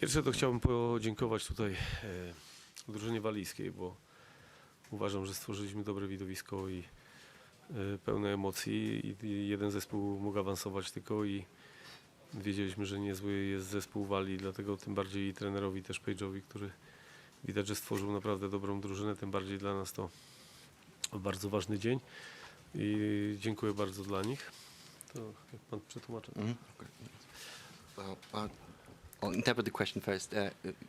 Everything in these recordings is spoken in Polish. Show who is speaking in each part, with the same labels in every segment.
Speaker 1: Pierwsze to chciałbym podziękować tutaj drużynie walijskiej, bo uważam, że stworzyliśmy dobre widowisko i pełne emocji i jeden zespół mógł awansować tylko i wiedzieliśmy, że niezły jest zespół Walii, dlatego tym bardziej i trenerowi też Page'owi, który widać, że stworzył naprawdę dobrą drużynę, tym bardziej dla nas to bardzo ważny dzień i dziękuję bardzo dla nich. To jak pan przetłumaczy.
Speaker 2: I'll interpret the question first.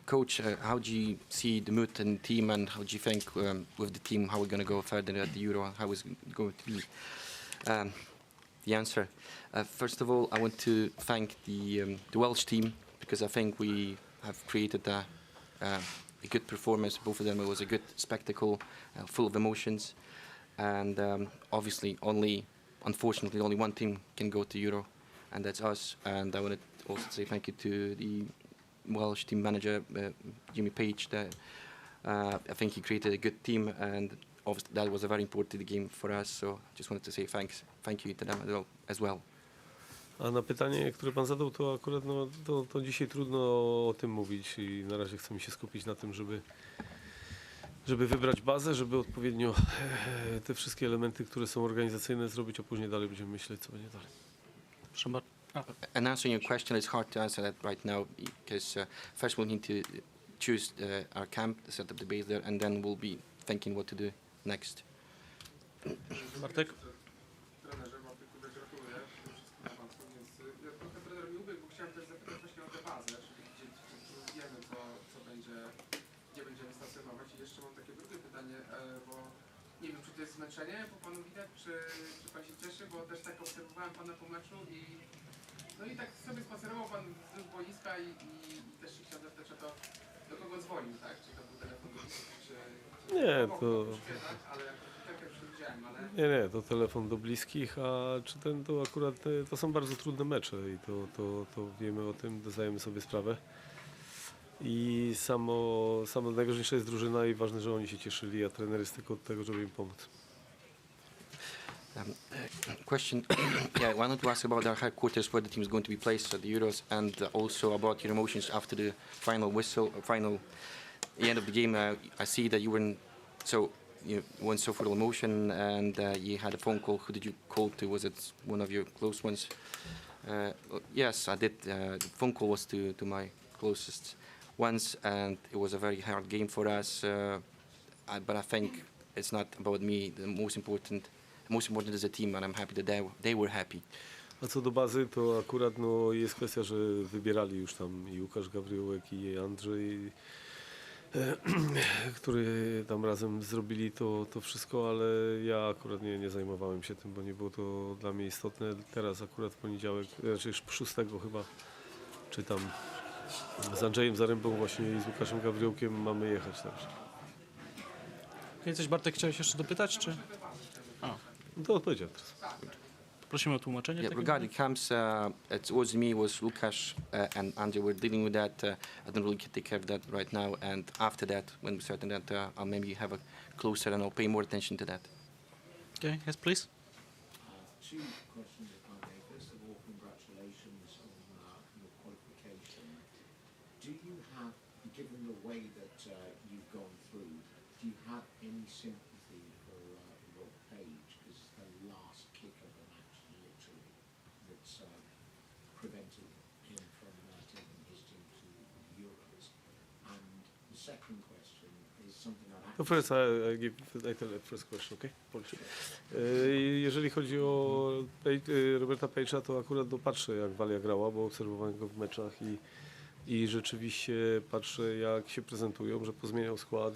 Speaker 2: Coach, how do you see the mood in the team, and how do you think with the team how we're going to go further at the Euro? How is it going to be? The answer. First of all, I want to thank the Welsh team, because I think we have created a good performance. Both of them, it was a good spectacle, full of emotions, and obviously, unfortunately, only one team can go to Euro, and that's us. And I want to also say thank you to the Welsh team manager, Jimmy Page. That I think he created a good team, and obviously that was a very important game for us. So I just wanted to say thank you to them as well.
Speaker 1: A na pytanie, które pan zadał, to akurat to dzisiaj trudno o tym mówić i na razie chcemy się skupić na tym, żeby wybrać bazę, żeby odpowiednio te wszystkie elementy, które są organizacyjne, zrobić, a później dalej będziemy myśleć, co będzie dalej.
Speaker 2: And answering your question, it's hard to answer that right now, because first we'll need to choose our camp, set up the base there, and then we'll be thinking what to do next.
Speaker 3: Bartek?
Speaker 4: Trenerze, Bartek Probierz, gratuluję wszystkim awansom, więc ja trochę trener mi ubiegł, bo chciałem też zapytać właśnie o tę bazę, czyli gdzie wiemy, co będzie, gdzie będziemy stacjonować. I jeszcze mam takie drugie pytanie, bo nie wiem, czy to jest zmęczenie, po panu widać, czy pan się cieszy, bo też tak obserwowałem pana po meczu i no i tak sobie spacerował pan wzdłuż boiska i też się chciałem zapytać o to, do kogo dzwonił, tak? Czy to był telefon do bliskich, czy
Speaker 1: Nie,
Speaker 4: to... ale tak jak już widziałem, ale...
Speaker 1: Nie, to telefon do bliskich, a czy to akurat, to są bardzo trudne mecze i to wiemy o tym, zdajemy sobie sprawę. I samo najważniejsza jest drużyna i ważne, że oni się cieszyli, a trener jest tylko od tego, żeby im pomóc.
Speaker 2: Question. Yeah, I wanted to ask about our headquarters, where the team is going to be placed at the Euros, and also about your emotions after the final whistle, the end of the game. I see that you were went so full of emotion, and you had a phone call. Who did you call to? Was it one of your close ones? Yes, I did. The phone call was to my closest ones, and it was a very hard game for us. But I think it's not about me. The most important is the team, and I'm happy that they were happy.
Speaker 1: A co do bazy, to akurat jest kwestia, że wybierali już tam i Łukasz Gawryłek i Andrzej, który tam razem zrobili to wszystko, ale ja akurat nie zajmowałem się tym, bo nie było to dla mnie istotne. Teraz akurat w poniedziałek, znaczy 6 chyba, czy tam z Andrzejem Zarębą właśnie i z Łukaszem Gawryłkiem mamy jechać także.
Speaker 3: Coś Bartek chciałeś jeszcze dopytać, czy?
Speaker 1: To odpowiedziałem teraz.
Speaker 3: Prosimy o tłumaczenie.
Speaker 2: Yeah, regarding camps, it was me, was Lukasz and Andrzej were dealing with that. I don't really take care of that right now. And after that, when we start that, I'll maybe have a closer and I'll pay more attention to that.
Speaker 3: Okay, yes, please.
Speaker 5: Two questions, if I may. First of all, congratulations on your qualification. Do you have, given the way that you've gone through, do you have any sympathy for Rob Page? Because it's the last kick of the match, literally, that's prevented him from taking his team to the Euros. And the second question is something I'd
Speaker 1: To first I tell the first question, okay? Jeżeli chodzi o Roberta Page'a, to akurat patrzę, jak Walia grała, bo obserwowałem go w meczach i rzeczywiście patrzę, jak się prezentują, że pozmieniał skład,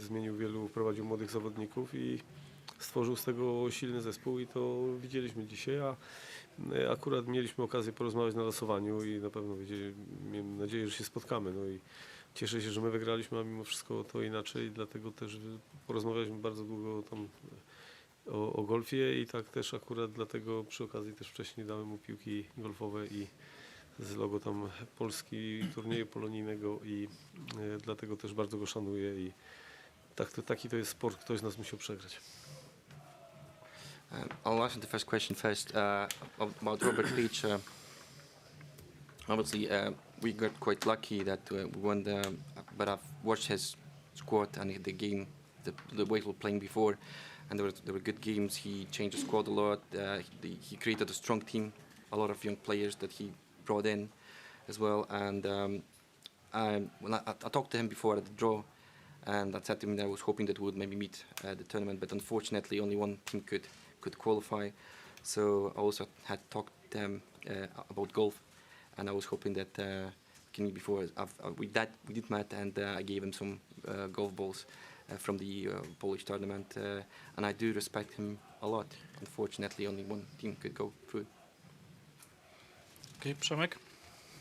Speaker 1: wprowadził młodych zawodników i stworzył z tego silny zespół i to widzieliśmy dzisiaj, a akurat mieliśmy okazję porozmawiać na losowaniu i na pewno miałem nadzieję, że się spotkamy. No i cieszę się, że my wygraliśmy, a mimo wszystko to inaczej, dlatego też porozmawialiśmy bardzo długo tam o golfie i tak też akurat dlatego przy okazji też wcześniej dałem mu piłki golfowe i z logo tam Polski, turnieju polonijnego i dlatego też bardzo go szanuję i taki to jest sport, ktoś z nas musiał przegrać.
Speaker 2: I'll answer the first question first about Robert Page. Obviously, we got quite lucky that we won but I've watched his squad and the game, the way he was playing before, and there were good games. He changed the squad a lot. He created a strong team, a lot of young players that he brought in as well. And when I talked to him before at the draw, and I said to him that I was hoping that we would maybe meet the tournament, but unfortunately only one team could qualify. So I also had talked to him about golf, and I was hoping that can meet before. We did meet, and I gave him some golf balls from the Polish tournament, and I do respect him a lot. Unfortunately, only one team could go through.
Speaker 3: Okay, Przemek,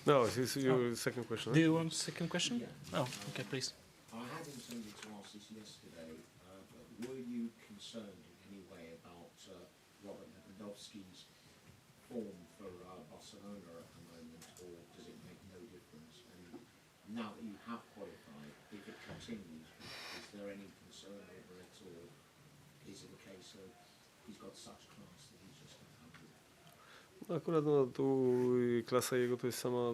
Speaker 1: No, it's your second question.
Speaker 3: do you want second question? Oh, okay, please.
Speaker 5: I had intended to ask this yesterday, but were you concerned in any way about Robert Lewandowski's form for Barcelona at the moment, or does it make no difference? And now that you have qualified, if it continues, is there any concern over it, or is it a case of he's got such class that he's just going to have to?
Speaker 1: Akurat tu klasa jego to jest sama,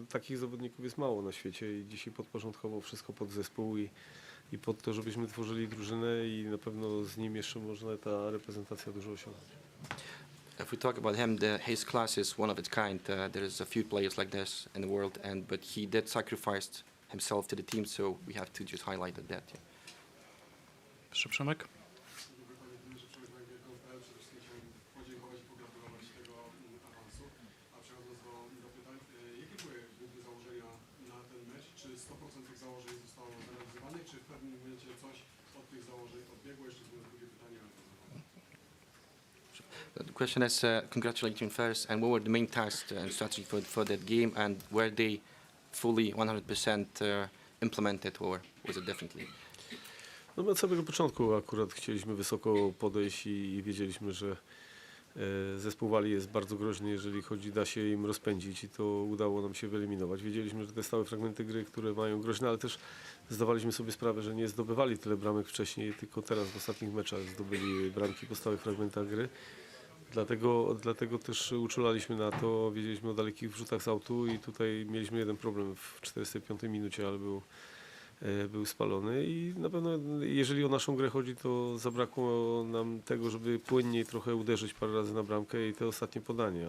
Speaker 1: takich zawodników jest mało na świecie i dzisiaj podporządkował wszystko pod zespół i pod to, żebyśmy tworzyli drużynę i na pewno z nim jeszcze można ta reprezentacja dużo osiągnąć.
Speaker 2: If we talk about him, his class is one of its kind. There's a few players like this in the world, but he did sacrifice himself to the team, so we have to just highlight that. Yeah.
Speaker 3: Proszę, Przemek.
Speaker 4: Panie że przede wszystkim chciałem podziękować i pogratulować tego awansu. A przechodząc do pytań, jakie były główne założenia na ten mecz? Czy 100% tych założeń zostało zrealizowanych, czy w pewnym momencie coś od tych założeń odbiegło? Jeszcze było drugie pytanie.
Speaker 2: The question is, congratulating first, and what were the main tasks and strategy for that game, and were they fully 100% implemented, or was it differently?
Speaker 1: No od samego początku akurat chcieliśmy wysoko podejść i wiedzieliśmy, że zespół Walii jest bardzo groźny, jeżeli da się im rozpędzić i to udało nam się wyeliminować. Wiedzieliśmy, że te stałe fragmenty gry, które mają groźne, ale też zdawaliśmy sobie sprawę, że nie zdobywali tyle bramek wcześniej, tylko teraz w ostatnich meczach zdobyli bramki po stałych fragmentach gry. Dlatego też uczulaliśmy na to, wiedzieliśmy o dalekich wrzutach z autu i tutaj mieliśmy jeden problem w 45 minucie, ale był spalony i na pewno jeżeli o naszą grę chodzi, to zabrakło nam tego, żeby płynniej trochę uderzyć parę razy na bramkę i te ostatnie podanie,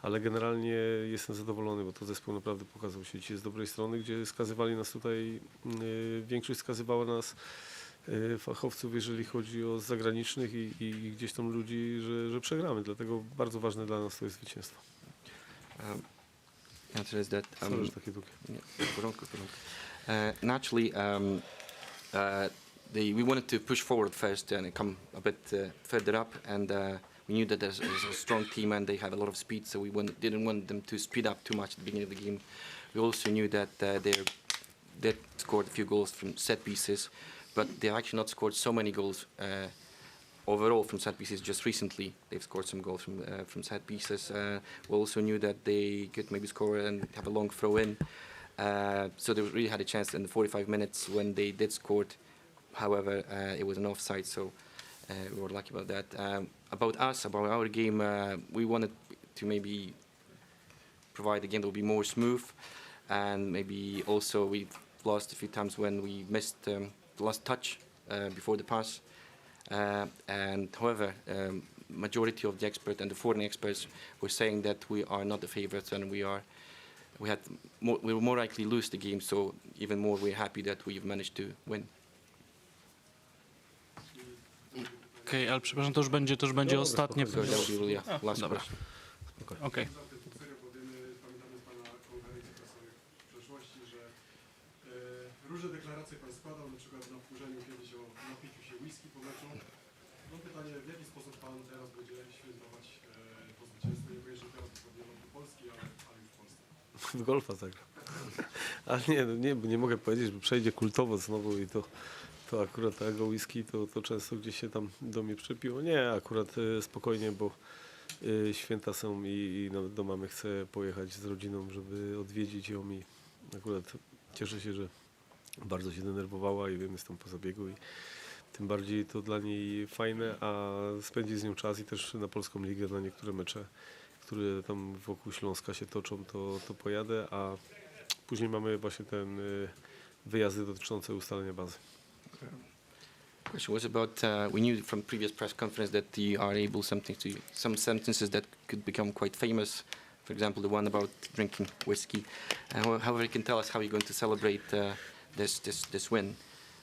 Speaker 1: ale generalnie jestem zadowolony, bo to zespół naprawdę pokazał się dzisiaj z dobrej strony, gdzie skazywali nas tutaj, większość skazywała nas fachowców, jeżeli chodzi o zagranicznych i gdzieś tam ludzi, że przegramy, dlatego bardzo ważne dla nas to jest zwycięstwo.
Speaker 2: Answer is that
Speaker 1: Sorry, że takie długie.
Speaker 2: naturally, we wanted to push forward first and come a bit further up, and we knew that there's a strong team and they have a lot of speed, so we didn't want them to speed up too much at the beginning of the game. We also knew that they scored a few goals from set pieces, but they've actually not scored so many goals overall from set pieces. Just recently, they've scored some goals from set pieces. We also knew that they could maybe score and have a long throw in. So they really had a chance in the 45 minutes when they did score. However, it was an offside, so we were lucky about that. About us, about our game, we wanted to maybe provide a game that would be more smooth, and maybe also we lost a few times when we missed the last touch before the pass. And however, majority of the experts and the foreign experts were saying that we are not the favorites and we were more likely to lose the game. So even more, we're happy that we've managed to win.
Speaker 3: Okej, ale przepraszam, to już będzie ostatnie.
Speaker 2: So that would be really a last
Speaker 3: dobra.
Speaker 2: question.
Speaker 3: Okej.
Speaker 4: Serio powiemy, pamiętamy z Pana konferencji prasowych w przeszłości, że różne deklaracje Pan składał, na przykład na wkurzeniu kiedyś o napiciu się whisky po meczu. Mam pytanie, w jaki sposób Pan teraz będzie świętować to zwycięstwo, niekoniecznie teraz dokładnie do Polski, ale już w Polsce?
Speaker 1: W golfa zagram. Ale nie mogę powiedzieć, że przejdzie kultowo znowu i to akurat tego whisky to często gdzieś się tam do mnie przepiło. Nie, akurat spokojnie, bo święta są i do mamy chcę pojechać z rodziną, żeby odwiedzić ją i akurat cieszę się, że bardzo się denerwowała i wiem, jestem po zabiegu i tym bardziej to dla niej fajne, a spędzi z nią czas i też na Polską Ligę, na niektóre mecze, które tam wokół Śląska się toczą, to pojadę, a później mamy właśnie ten wyjazdy dotyczące ustalenia bazy.
Speaker 2: Question was about, we knew from previous press conference that you are able some sentences that could become quite famous. For example, the one about drinking whiskey. However, you can tell us how you're going to celebrate this win.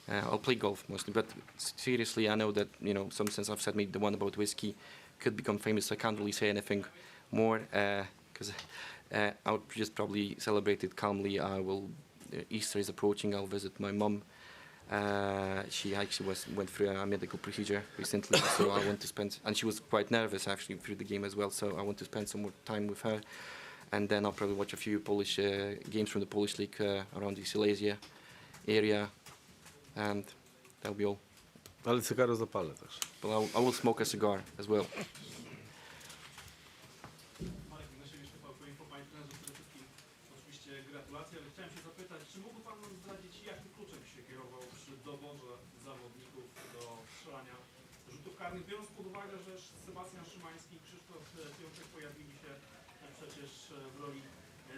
Speaker 2: I'll play golf mostly, but seriously, I know that some sense I've said maybe the one about whiskey could become famous. So I can't really say anything more because I would just probably celebrate it calmly. Easter is approaching. I'll visit my mum. She actually went through a medical procedure recently, so I want to spend, and she was quite nervous actually through the game as well, so I want to spend some more time with her. And then I'll probably watch a few Polish games from the Polish League around the Silesia area, and that'll be all.
Speaker 1: Ale cygaro zapalę też.
Speaker 2: But I will smoke a cigar as well.
Speaker 3: Marek Ignasiewicz, TVP, panie trenerze, przede wszystkim oczywiście gratulacje, ale chciałem się zapytać, czy mógłby pan nam zdradzić, jakim kluczem się kierował przy doborze zawodników do strzelania rzutów karnych, biorąc pod uwagę, że Sebastian Szymański i Krzysztof Piątek pojawili się przecież w roli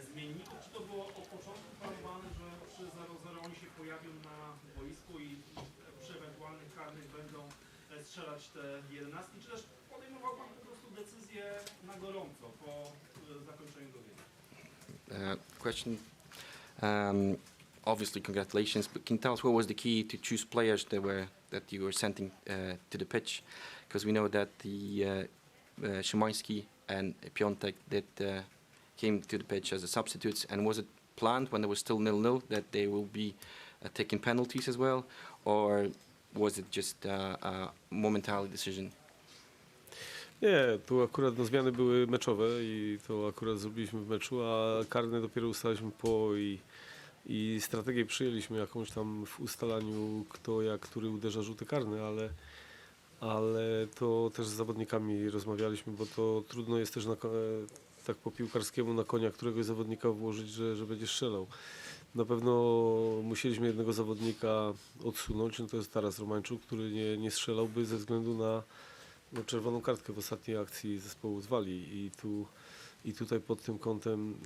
Speaker 3: zmienników. Czy to było od początku planowane, że przy 0-0 oni się pojawią na boisku i przy ewentualnych karnych będą strzelać te 11, czy też podejmował pan po prostu decyzję na gorąco po zakończeniu gry?
Speaker 2: Question. Obviously, congratulations. But can you tell us what was the key to choose players that you were sending to the pitch? Because we know that the Szymański and Piątek came to the pitch as a substitutes. And was it planned when there was still 0-0 that they will be taking penalties as well, or was it just a momentary decision?
Speaker 1: Nie, tu akurat zmiany były meczowe i to akurat zrobiliśmy w meczu, a karne dopiero ustaliliśmy i strategię przyjęliśmy jakąś tam w ustalaniu kto jak który uderza rzuty karne, ale to też z zawodnikami rozmawialiśmy, bo to trudno jest też tak po piłkarskiemu na konia któregoś zawodnika włożyć, że będzie strzelał. Na pewno musieliśmy jednego zawodnika odsunąć, to jest Taras Romańczuk, który nie strzelałby ze względu na czerwoną kartkę w ostatniej akcji zespołu z Walii i tutaj pod tym kątem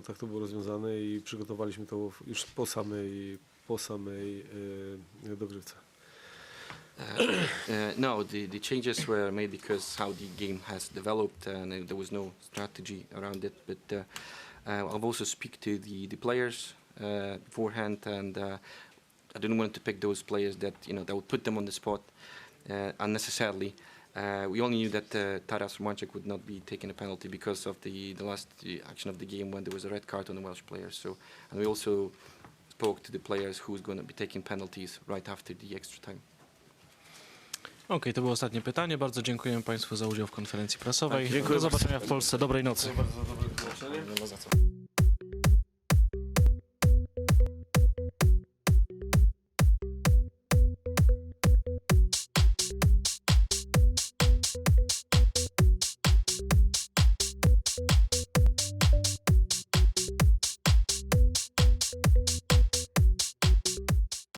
Speaker 1: tak to było rozwiązane i przygotowaliśmy to już po samej dogrywce.
Speaker 2: No, the changes were made because how the game has developed and there was no strategy around it. But I've also speak to the players beforehand, and I didn't want to pick those players that that would put them on the spot unnecessarily. We only knew that Taras Romańczuk would not be taking a penalty because of the last action of the game when there was a red card on the Welsh players. And we also spoke to the players who's going to be taking penalties right after the extra time.
Speaker 3: Okej, to było ostatnie pytanie. Bardzo dziękujemy Państwu za udział w konferencji prasowej.
Speaker 1: Dziękuję
Speaker 3: Do zobaczenia w Polsce. Dobrej nocy.
Speaker 1: Bardzo dobre tłumaczenie.
Speaker 2: Nie ma za co.